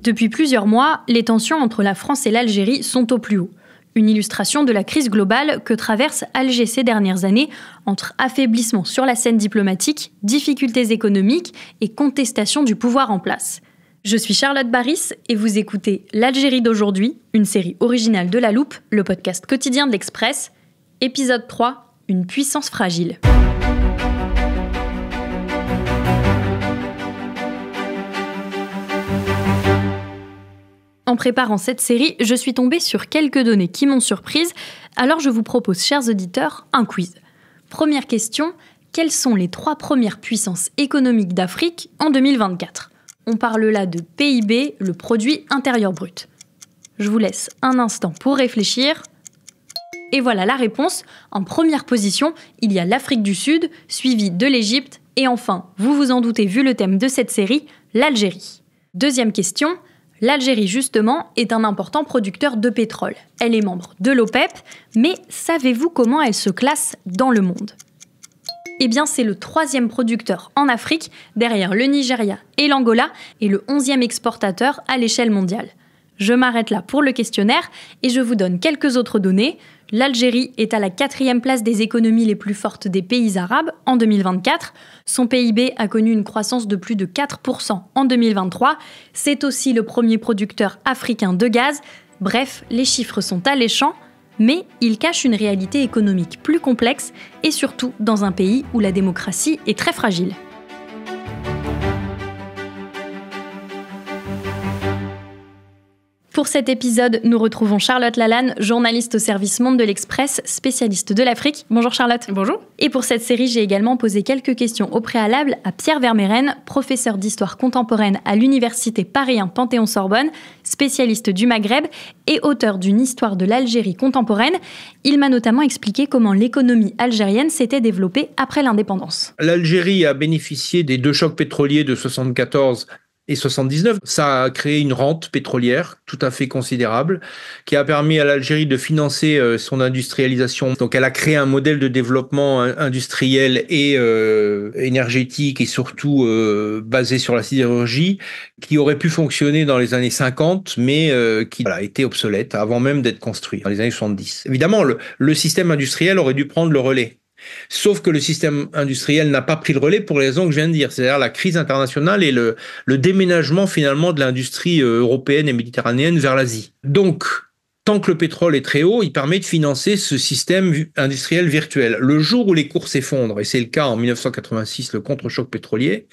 Depuis plusieurs mois, les tensions entre la France et l'Algérie sont au plus haut. Une illustration de la crise globale que traverse Alger ces dernières années, entre affaiblissement sur la scène diplomatique, difficultés économiques et contestation du pouvoir en place. Je suis Charlotte Baris et vous écoutez L'Algérie d'aujourd'hui, une série originale de La Loupe, le podcast quotidien de l'Express. Épisode 3, une puissance fragile. En préparant cette série, je suis tombée sur quelques données qui m'ont surprise, alors je vous propose, chers auditeurs, un quiz. Première question, quelles sont les 3 premières puissances économiques d'Afrique en 2024 ? On parle là de PIB, le produit intérieur brut. Je vous laisse un instant pour réfléchir. Et voilà la réponse. En première position, il y a l'Afrique du Sud, suivie de l'Égypte, et enfin, vous vous en doutez vu le thème de cette série, l'Algérie. Deuxième question. L'Algérie, justement, est un important producteur de pétrole. Elle est membre de l'OPEP, mais savez-vous comment elle se classe dans le monde ? Eh bien, c'est le 3e producteur en Afrique, derrière le Nigeria et l'Angola, et le 11e exportateur à l'échelle mondiale. Je m'arrête là pour le questionnaire et je vous donne quelques autres données. L'Algérie est à la 4e place des économies les plus fortes des pays arabes en 2024. Son PIB a connu une croissance de plus de 4% en 2023. C'est aussi le premier producteur africain de gaz. Bref, les chiffres sont alléchants, mais ils cachent une réalité économique plus complexe et surtout dans un pays où la démocratie est très fragile. Pour cet épisode, nous retrouvons Charlotte Lalanne, journaliste au service Monde de l'Express, spécialiste de l'Afrique. Bonjour Charlotte. Bonjour. Et pour cette série, j'ai également posé quelques questions au préalable à Pierre Vermeyren, professeur d'histoire contemporaine à l'université Paris 1 Panthéon-Sorbonne, spécialiste du Maghreb et auteur d'une histoire de l'Algérie contemporaine. Il m'a notamment expliqué comment l'économie algérienne s'était développée après l'indépendance. L'Algérie a bénéficié des 2 chocs pétroliers de 1974 et 79, ça a créé une rente pétrolière tout à fait considérable qui a permis à l'Algérie de financer son industrialisation. Donc elle a créé un modèle de développement industriel et énergétique et surtout basé sur la sidérurgie qui aurait pu fonctionner dans les années 50 mais qui a été obsolète avant même d'être construit dans les années 70. Évidemment, le système industriel aurait dû prendre le relais. Sauf que le système industriel n'a pas pris le relais pour les raisons que je viens de dire, c'est-à-dire la crise internationale et le déménagement finalement de l'industrie européenne et méditerranéenne vers l'Asie. Donc, tant que le pétrole est très haut, il permet de financer ce système industriel virtuel. Le jour où les cours s'effondrent, et c'est le cas en 1986, le contre-choc pétrolier,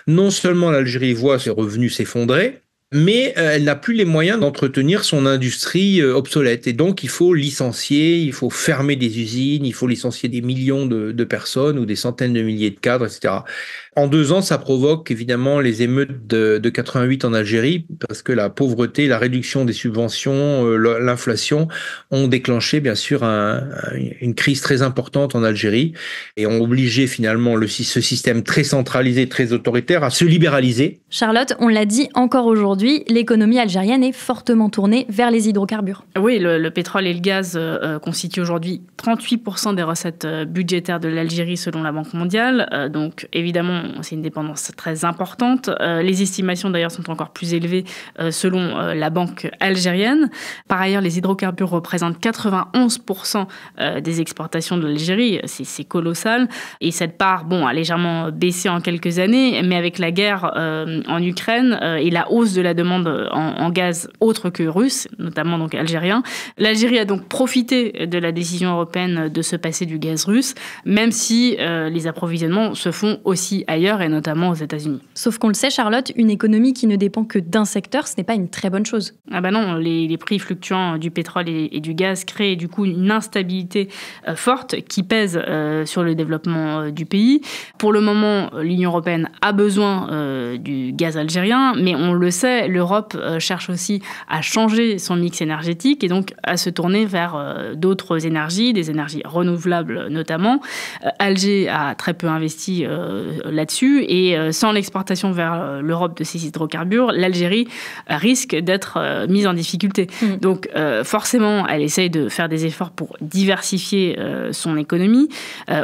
non seulement l'Algérie voit ses revenus s'effondrer, mais elle n'a plus les moyens d'entretenir son industrie obsolète. Et donc, il faut licencier, il faut fermer des usines, il faut licencier des millions de personnes ou des centaines de milliers de cadres, etc. En 2 ans, ça provoque évidemment les émeutes de 88 en Algérie, parce que la pauvreté, la réduction des subventions, l'inflation ont déclenché bien sûr une crise très importante en Algérie et ont obligé finalement ce système très centralisé, très autoritaire à se libéraliser. Charlotte, on l'a dit encore aujourd'hui, l'économie algérienne est fortement tournée vers les hydrocarbures. Oui, le pétrole et le gaz constituent aujourd'hui 38% des recettes budgétaires de l'Algérie selon la Banque mondiale. Donc évidemment, c'est une dépendance très importante. Les estimations d'ailleurs sont encore plus élevées selon la Banque algérienne. Par ailleurs, les hydrocarbures représentent 91% des exportations de l'Algérie. C'est colossal. Et cette part, a légèrement baissé en quelques années, mais avec la guerre en Ukraine et la hausse de la demande en gaz autre que russe, notamment donc algérien, l'Algérie a donc profité de la décision européenne de se passer du gaz russe, même si les approvisionnements se font aussi ailleurs et notamment aux États-Unis. Sauf qu'on le sait, Charlotte, une économie qui ne dépend que d'un secteur, ce n'est pas une très bonne chose. Ah bah non, les prix fluctuants du pétrole et du gaz créent du coup une instabilité forte qui pèse sur le développement du pays. Pour le moment, l'Union européenne a besoin du gaz algérien, mais on le sait, l'Europe cherche aussi à changer son mix énergétique et donc à se tourner vers d'autres énergies, des énergies renouvelables notamment. Alger a très peu investi là-dessus. Et sans l'exportation vers l'Europe de ces hydrocarbures, l'Algérie risque d'être mise en difficulté. Donc forcément, elle essaye de faire des efforts pour diversifier son économie.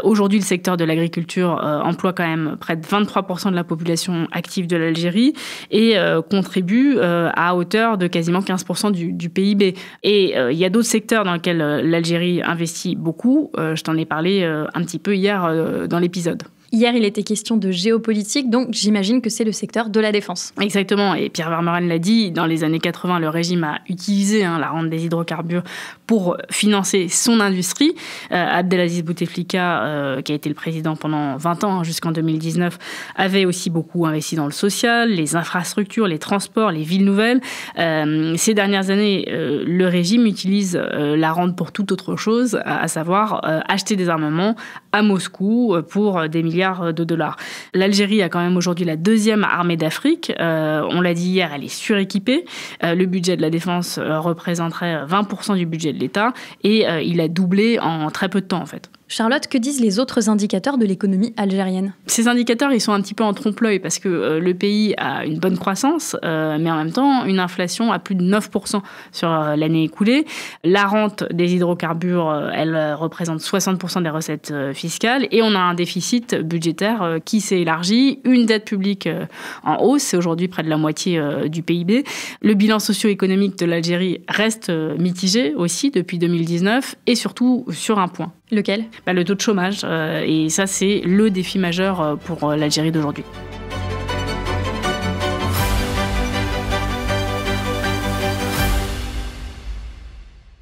Aujourd'hui, le secteur de l'agriculture emploie quand même près de 23% de la population active de l'Algérie et contribue à hauteur de quasiment 15% du PIB. Et il y a d'autres secteurs dans lesquels l'Algérie investit beaucoup. Je t'en ai parlé un petit peu hier dans l'épisode. Hier, il était question de géopolitique, donc j'imagine que c'est le secteur de la défense. Exactement, et Pierre Vermeuren l'a dit, dans les années 80, le régime a utilisé la rente des hydrocarbures pour financer son industrie. Abdelaziz Bouteflika, qui a été le président pendant 20 ans, jusqu'en 2019, avait aussi beaucoup investi dans le social, les infrastructures, les transports, les villes nouvelles. Ces dernières années, le régime utilise la rente pour toute autre chose, à savoir acheter des armements à Moscou pour des milliards de dollars. L'Algérie a quand même aujourd'hui la deuxième armée d'Afrique. On l'a dit hier, elle est suréquipée. Le budget de la défense représenterait 20% du budget de l'État et il a doublé en très peu de temps en fait. Charlotte, que disent les autres indicateurs de l'économie algérienne ? Ces indicateurs, ils sont un petit peu en trompe-l'œil parce que le pays a une bonne croissance, mais en même temps, une inflation à plus de 9% sur l'année écoulée. La rente des hydrocarbures, elle représente 60% des recettes fiscales et on a un déficit budgétaire qui s'est élargi, une dette publique en hausse, c'est aujourd'hui près de la moitié du PIB. Le bilan socio-économique de l'Algérie reste mitigé aussi depuis 2019 et surtout sur un point. Lequel ? Le taux de chômage. Et ça, c'est le défi majeur pour l'Algérie d'aujourd'hui.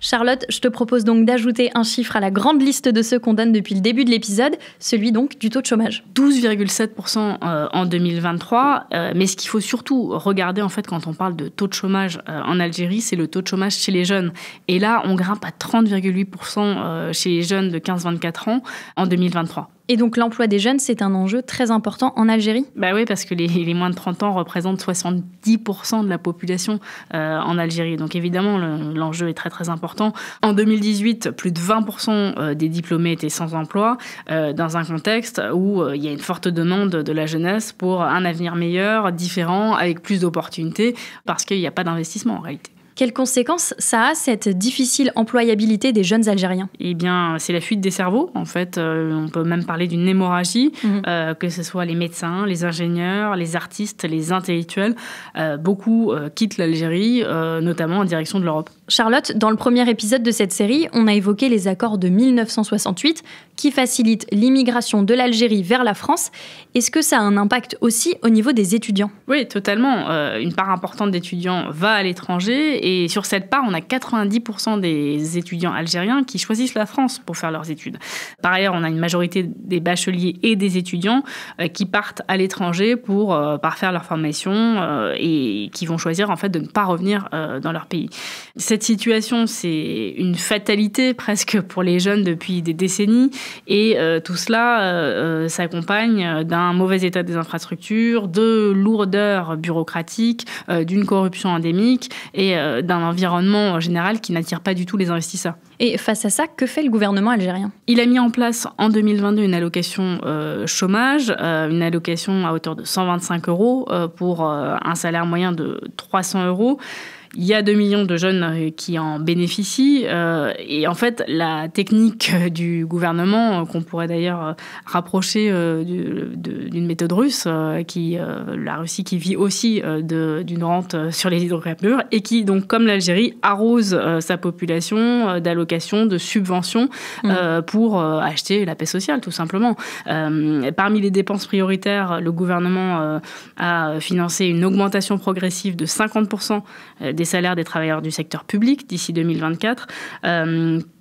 Charlotte, je te propose donc d'ajouter un chiffre à la grande liste de ceux qu'on donne depuis le début de l'épisode, celui donc du taux de chômage. 12,7% en 2023. Mais ce qu'il faut surtout regarder en fait quand on parle de taux de chômage en Algérie, c'est le taux de chômage chez les jeunes. Et là, on grimpe à 30,8% chez les jeunes de 15-24 ans en 2023. Et donc l'emploi des jeunes, c'est un enjeu très important en Algérie ? Oui, parce que les moins de 30 ans représentent 70% de la population en Algérie. Donc évidemment, l'enjeu est très très important. En 2018, plus de 20% des diplômés étaient sans emploi, dans un contexte où il y a une forte demande de la jeunesse pour un avenir meilleur, différent, avec plus d'opportunités, parce qu'il n'y a pas d'investissement en réalité. Quelles conséquences ça a, cette difficile employabilité des jeunes Algériens ? Eh bien, c'est la fuite des cerveaux, en fait. On peut même parler d'une hémorragie, que ce soit les médecins, les ingénieurs, les artistes, les intellectuels. Beaucoup quittent l'Algérie, notamment en direction de l'Europe. Charlotte, dans le premier épisode de cette série, on a évoqué les accords de 1968 qui facilitent l'immigration de l'Algérie vers la France. Est-ce que ça a un impact aussi au niveau des étudiants ? Oui, totalement. Une part importante d'étudiants va à l'étranger et sur cette part, on a 90% des étudiants algériens qui choisissent la France pour faire leurs études. Par ailleurs, on a une majorité des bacheliers et des étudiants qui partent à l'étranger pour parfaire leur formation et qui vont choisir en fait de ne pas revenir dans leur pays. Cette situation, c'est une fatalité presque pour les jeunes depuis des décennies et tout cela s'accompagne d'un mauvais état des infrastructures, de lourdeurs bureaucratiques, d'une corruption endémique et d'un environnement général qui n'attire pas du tout les investisseurs. Et face à ça, que fait le gouvernement algérien ? Il a mis en place en 2022 une allocation chômage, une allocation à hauteur de 125 € pour un salaire moyen de 300 €. Il y a 2 millions de jeunes qui en bénéficient. Et en fait, la technique du gouvernement, qu'on pourrait d'ailleurs rapprocher d'une méthode russe, la Russie qui vit aussi d'une rente sur les hydrocarbures et qui, donc, comme l'Algérie, arrose sa population d'allocations, de subventions pour acheter la paix sociale, tout simplement. Parmi les dépenses prioritaires, le gouvernement a financé une augmentation progressive de 50% des salaires des travailleurs du secteur public d'ici 2024,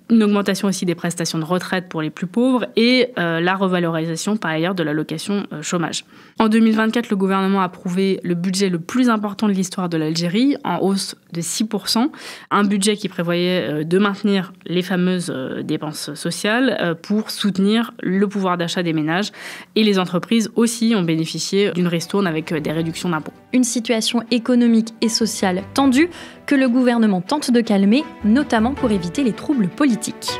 une augmentation aussi des prestations de retraite pour les plus pauvres et la revalorisation par ailleurs de l'allocation chômage. En 2024, le gouvernement a approuvé le budget le plus important de l'histoire de l'Algérie, en hausse de 6%, un budget qui prévoyait de maintenir les fameuses dépenses sociales pour soutenir le pouvoir d'achat des ménages et les entreprises aussi ont bénéficié d'une ristourne avec des réductions d'impôts. Une situation économique et sociale tendue que le gouvernement tente de calmer, notamment pour éviter les troubles politiques.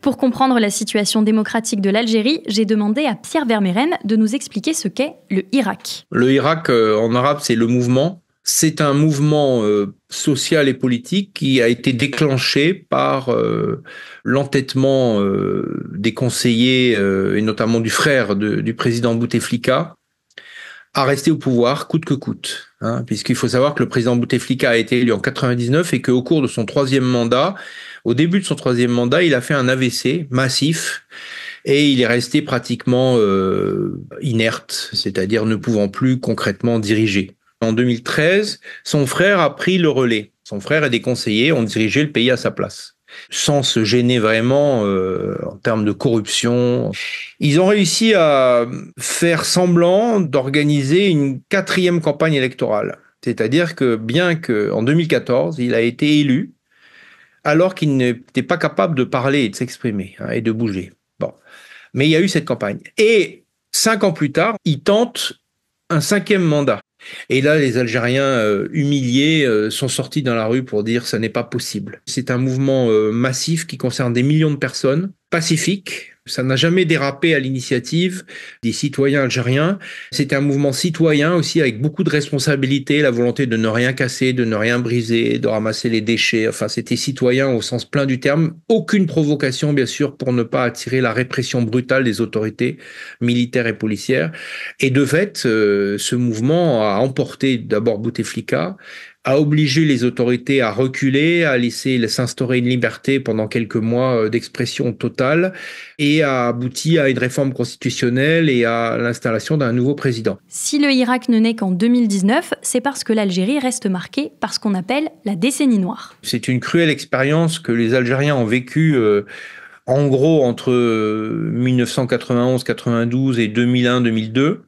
Pour comprendre la situation démocratique de l'Algérie, j'ai demandé à Pierre Vermeyren de nous expliquer ce qu'est le Hirak. Le Hirak, en arabe, c'est le mouvement. C'est un mouvement social et politique qui a été déclenché par l'entêtement des conseillers, et notamment du frère du président Bouteflika, à rester au pouvoir coûte que coûte. Puisqu'il faut savoir que le président Bouteflika a été élu en 99 et qu'au cours de son troisième mandat, au début de son troisième mandat, il a fait un AVC massif et il est resté pratiquement inerte, c'est-à-dire ne pouvant plus concrètement diriger. En 2013, son frère a pris le relais. Son frère et des conseillers ont dirigé le pays à sa place, sans se gêner vraiment en termes de corruption. Ils ont réussi à faire semblant d'organiser une 4e campagne électorale. C'est-à-dire que bien qu'en 2014, il a été élu, alors qu'il n'était pas capable de parler et de s'exprimer et de bouger. Bon. Mais il y a eu cette campagne. Et 5 ans plus tard, il tente un 5e mandat. Et là, les Algériens humiliés sont sortis dans la rue pour dire que ça n'est pas possible. C'est un mouvement massif qui concerne des millions de personnes, pacifique. Ça n'a jamais dérapé à l'initiative des citoyens algériens. C'est un mouvement citoyen aussi avec beaucoup de responsabilités, la volonté de ne rien casser, de ne rien briser, de ramasser les déchets. Enfin, c'était citoyen au sens plein du terme. Aucune provocation, bien sûr, pour ne pas attirer la répression brutale des autorités militaires et policières. Et de fait, ce mouvement a emporté d'abord Bouteflika, a obligé les autorités à reculer, à laisser s'instaurer une liberté pendant quelques mois d'expression totale et a abouti à une réforme constitutionnelle et à l'installation d'un nouveau président. Si le Hirak ne naît qu'en 2019, c'est parce que l'Algérie reste marquée par ce qu'on appelle la décennie noire. C'est une cruelle expérience que les Algériens ont vécue en gros entre 1991-92 et 2001-2002.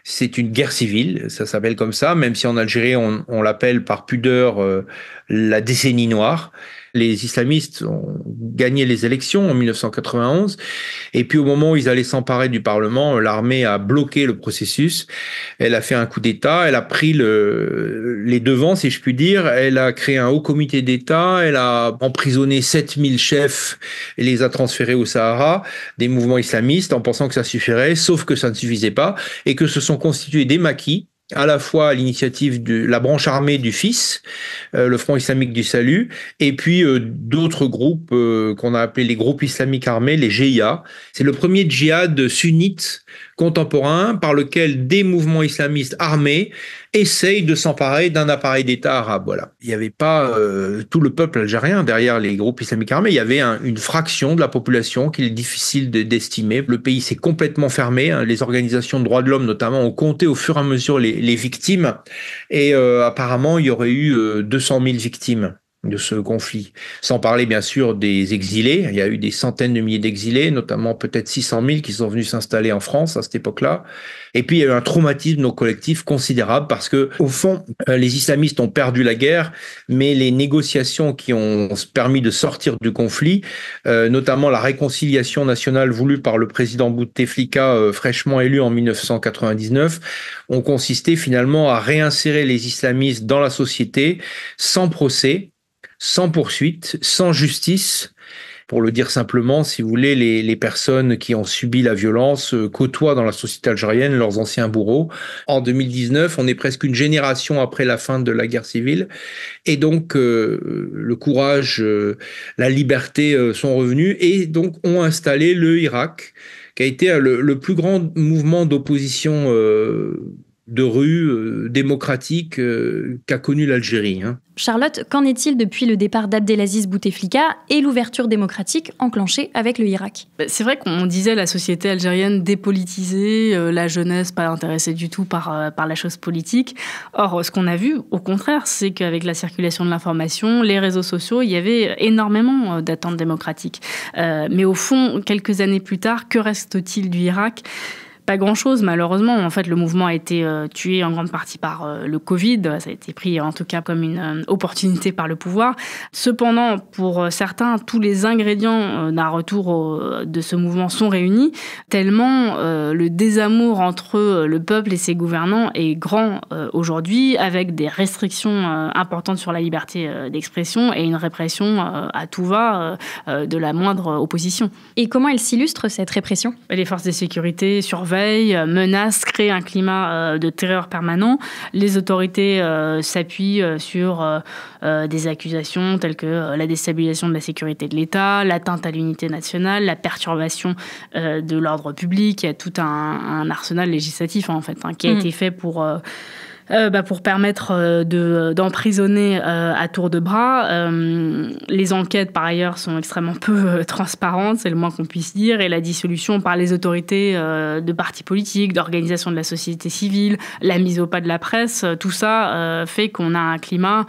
C'est une guerre civile, ça s'appelle comme ça, même si en Algérie, on l'appelle par pudeur la décennie noire. Les islamistes ont gagné les élections en 1991, et puis au moment où ils allaient s'emparer du Parlement, l'armée a bloqué le processus, elle a fait un coup d'État, elle a pris les devants, si je puis dire, elle a créé un haut comité d'État, elle a emprisonné 7000 chefs et les a transférés au Sahara, des mouvements islamistes, en pensant que ça suffirait, sauf que ça ne suffisait pas, et que se sont constitués des maquis, à la fois à l'initiative de la branche armée du FIS, le Front islamique du salut, et puis d'autres groupes qu'on a appelés les groupes islamiques armés, les GIA. C'est le premier djihad sunnite contemporain par lequel des mouvements islamistes armés essayent de s'emparer d'un appareil d'État arabe. Voilà. Il n'y avait pas tout le peuple algérien derrière les groupes islamiques armés, il y avait une fraction de la population qu'il est difficile d'estimer. Le pays s'est complètement fermé, les organisations de droits de l'homme notamment ont compté au fur et à mesure les victimes, et apparemment il y aurait eu 200 000 victimes de ce conflit. Sans parler bien sûr des exilés, il y a eu des centaines de milliers d'exilés, notamment peut-être 600 000 qui sont venus s'installer en France à cette époque-là. Et puis il y a eu un traumatisme collectif considérable parce que au fond, les islamistes ont perdu la guerre, mais les négociations qui ont permis de sortir du conflit, notamment la réconciliation nationale voulue par le président Bouteflika, fraîchement élu en 1999, ont consisté finalement à réinsérer les islamistes dans la société sans procès, sans poursuite, sans justice. Pour le dire simplement, si vous voulez, les personnes qui ont subi la violence côtoient dans la société algérienne leurs anciens bourreaux. En 2019, on est presque une génération après la fin de la guerre civile. Et donc, le courage, la liberté sont revenus et donc ont installé le Hirak, qui a été le plus grand mouvement d'opposition de rue démocratique qu'a connu l'Algérie. Charlotte, qu'en est-il depuis le départ d'Abdelaziz Bouteflika et l'ouverture démocratique enclenchée avec le Hirak ? C'est vrai qu'on disait la société algérienne dépolitisée, la jeunesse pas intéressée du tout par la chose politique. Or, ce qu'on a vu, au contraire, c'est qu'avec la circulation de l'information, les réseaux sociaux, il y avait énormément d'attentes démocratiques. Mais au fond, quelques années plus tard, que reste-t-il du Hirak ? Pas grand-chose, malheureusement. En fait, le mouvement a été tué en grande partie par le Covid. Ça a été pris, en tout cas, comme une opportunité par le pouvoir. Cependant, pour certains, tous les ingrédients d'un retour de ce mouvement sont réunis, tellement le désamour entre le peuple et ses gouvernants est grand aujourd'hui, avec des restrictions importantes sur la liberté d'expression et une répression à tout va de la moindre opposition. Et comment elle s'illustre, cette répression ? Les forces de sécurité surveillent, menacent, créent un climat de terreur permanent. Les autorités s'appuient sur des accusations telles que la déstabilisation de la sécurité de l'État, l'atteinte à l'unité nationale, la perturbation de l'ordre public. Il y a tout un arsenal législatif en fait, qui a été fait pour permettre d'emprisonner à tour de bras. Les enquêtes, par ailleurs, sont extrêmement peu transparentes, c'est le moins qu'on puisse dire, et la dissolution par les autorités de partis politiques, d'organisations de la société civile, la mise au pas de la presse, tout ça fait qu'on a un climat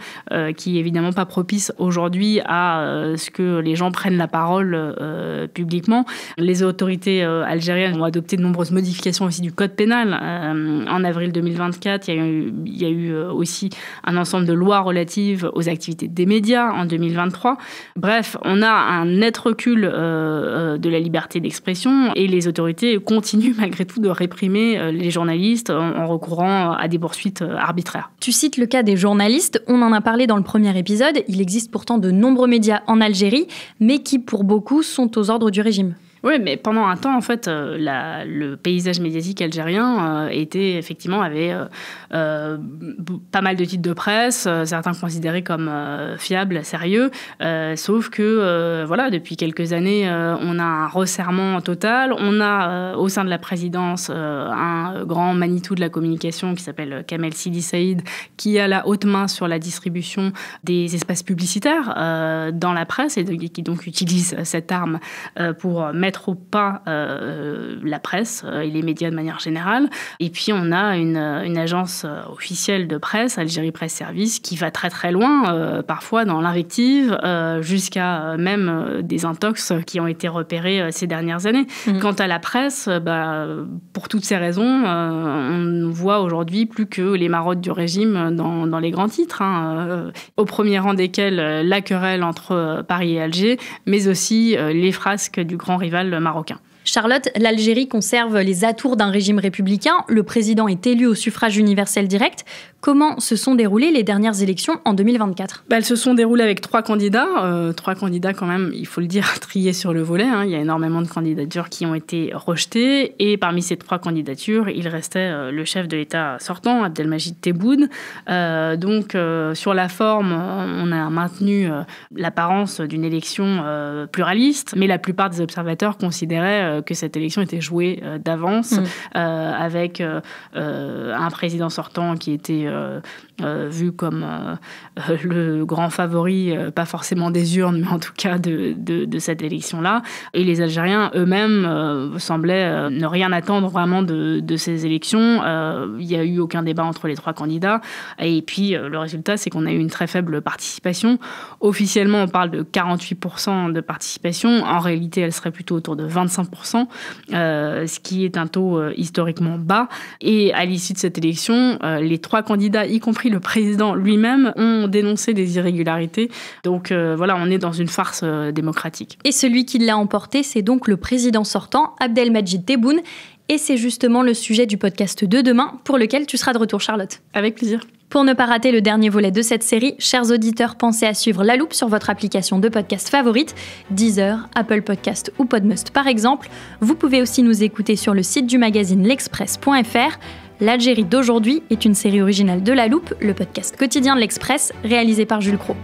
qui est évidemment pas propice aujourd'hui à ce que les gens prennent la parole publiquement. Les autorités algériennes ont adopté de nombreuses modifications aussi du code pénal. En avril 2024, il y a eu aussi un ensemble de lois relatives aux activités des médias en 2023. Bref, on a un net recul de la liberté d'expression et les autorités continuent malgré tout de réprimer les journalistes en recourant à des poursuites arbitraires. Tu cites le cas des journalistes, on en a parlé dans le premier épisode. Il existe pourtant de nombreux médias en Algérie, mais qui pour beaucoup sont aux ordres du régime. Oui, mais pendant un temps, en fait, le paysage médiatique algérien avait pas mal de titres de presse, certains considérés comme fiables, sérieux, sauf que, depuis quelques années, on a un resserrement total. On a, au sein de la présidence, un grand Manitou de la communication qui s'appelle Kamel Sidi Saïd, qui a la haute main sur la distribution des espaces publicitaires dans la presse et qui donc utilise cette arme pour mettre au pas la presse et les médias de manière générale. Et puis, on a une agence officielle de presse, Algérie Presse Service, qui va très très loin, parfois dans l'invective, jusqu'à même des intox qui ont été repérés ces dernières années. Quant à la presse, pour toutes ces raisons, on ne voit aujourd'hui plus que les maraudes du régime dans les grands titres, au premier rang desquels la querelle entre Paris et Alger, mais aussi les frasques du grand rival marocain. Charlotte, l'Algérie conserve les atours d'un régime républicain. Le président est élu au suffrage universel direct. Comment se sont déroulées les dernières élections en 2024 ? Elles se sont déroulées avec 3 candidats. 3 candidats quand même, il faut le dire, triés sur le volet. Il y a énormément de candidatures qui ont été rejetées. Et parmi ces 3 candidatures, il restait le chef de l'État sortant, Abdelmajid Tebboune. Sur la forme, on a maintenu l'apparence d'une élection pluraliste. Mais la plupart des observateurs considéraient que cette élection était jouée d'avance avec un président sortant qui était vu comme le grand favori, pas forcément des urnes, mais en tout cas de cette élection-là. Et les Algériens eux-mêmes semblaient ne rien attendre vraiment de ces élections. Il n'y a eu aucun débat entre les 3 candidats. Et puis, le résultat, c'est qu'on a eu une très faible participation. Officiellement, on parle de 48% de participation. En réalité, elle serait plutôt autour de 25%, ce qui est un taux historiquement bas. Et à l'issue de cette élection, les 3 candidats, y compris le président lui-même, ont dénoncé des irrégularités. Donc on est dans une farce démocratique. Et celui qui l'a emporté, c'est donc le président sortant, Abdelmajid Tebboune. Et c'est justement le sujet du podcast de demain, pour lequel tu seras de retour, Charlotte. Avec plaisir. Pour ne pas rater le dernier volet de cette série, chers auditeurs, pensez à suivre La Loupe sur votre application de podcast favorite, Deezer, Apple Podcast ou Podmust par exemple. Vous pouvez aussi nous écouter sur le site du magazine l'Express.fr. L'Algérie d'aujourd'hui est une série originale de La Loupe, le podcast quotidien de l'Express, réalisé par Jules Cros.